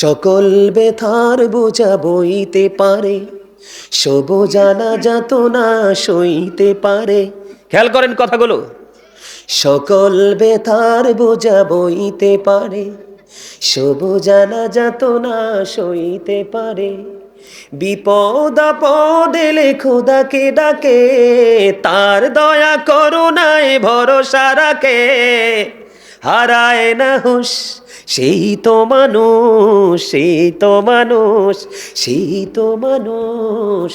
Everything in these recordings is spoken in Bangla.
সকল ব্যথার বোঝা বইতে পারে, সব জানা যাত না সইতে পারে। খেয়াল করেন কথাগুলো। সকল ব্যথার বোঝা বইতে পারে, সব জানা যাত না সইতে পারে। বিপদ আপদ এলে খোদাকে ডাকে, তার দয়া করুণায় ভরসা রাখে। হারায় না হুঁশ সেই তো মানুষ, সেই তো মানুষ, সেই তো মানুষ,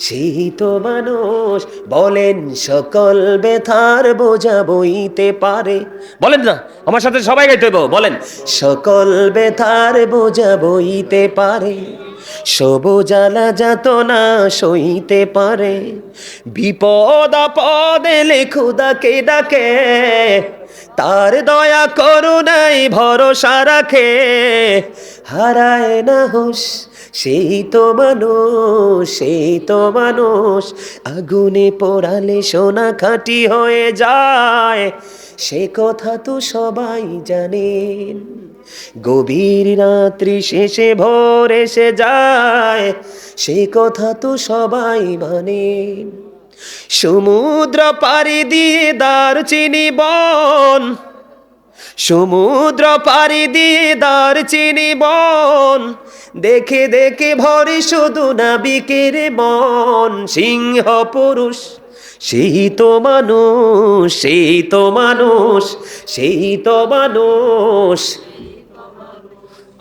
সেই তো মানুষ। বলেন সকল ব্যথার বোঝা বইতে পারে। বলেন না, আমার সাথে সবাই গাইতে হবে। বলেন সকল ব্যথার বোঝা বইতে পারে, সব জ্বালা যাত না সইতে পারে। বিপদ আপদ এলে খোদাকে ডাকে, তার দয়া করুণায় ভরসা রাখে। হারায় না হুঁশ সেই তো মানুষ, সেই তো মানুষ। আগুনে পোড়ালে সোনা খাঁটি হয়ে যায়, সে কথা তো সবাই জানেন। গভীর রাত্রি শেষে ভোর এসে যায়, সে কথা তো সবাই মানেন। সমুদ্র পাড়ি দিয়ে দারচিনি বন, সমুদ্র পাড়ি দিয়ে দারচিনি বন, দেখে দেখে ভরে শুধু নাবিকের মন। সিংহ পুরুষ সেই তো মানুষ, সেই তো মানুষ, সেই তো মানুষ।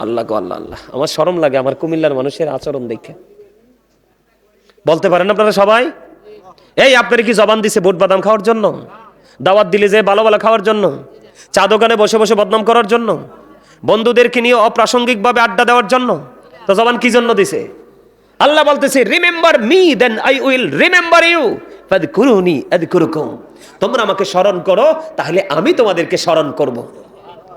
আল্লাহ গো আল্লাহ আল্লাহ, আমার শরম লাগে আমার কুমিল্লার মানুষের আচরণ দেখে। বলতে পারেন আপনারা সবাই? এই আপনারা কি জবান দিছে বুট বাদাম খাওয়ার জন্য? দাওয়াত দিলে যে ভালো ভালো খাওয়ার জন্য? চা দোকানে বসে বসে বদনাম করার জন্য? বন্ধুদেরকে নিয়ে অপ্রাসঙ্গিকভাবে আড্ডা দেওয়ার জন্য? তো জবান কি জন্য দিছে? আল্লাহ বলতেছে remember me then I will remember you, ফাযকুরুনি আযকুরুকুম। তোমরা আমাকে স্মরণ করো, তাহলে আমি তোমাদেরকে স্মরণ করব।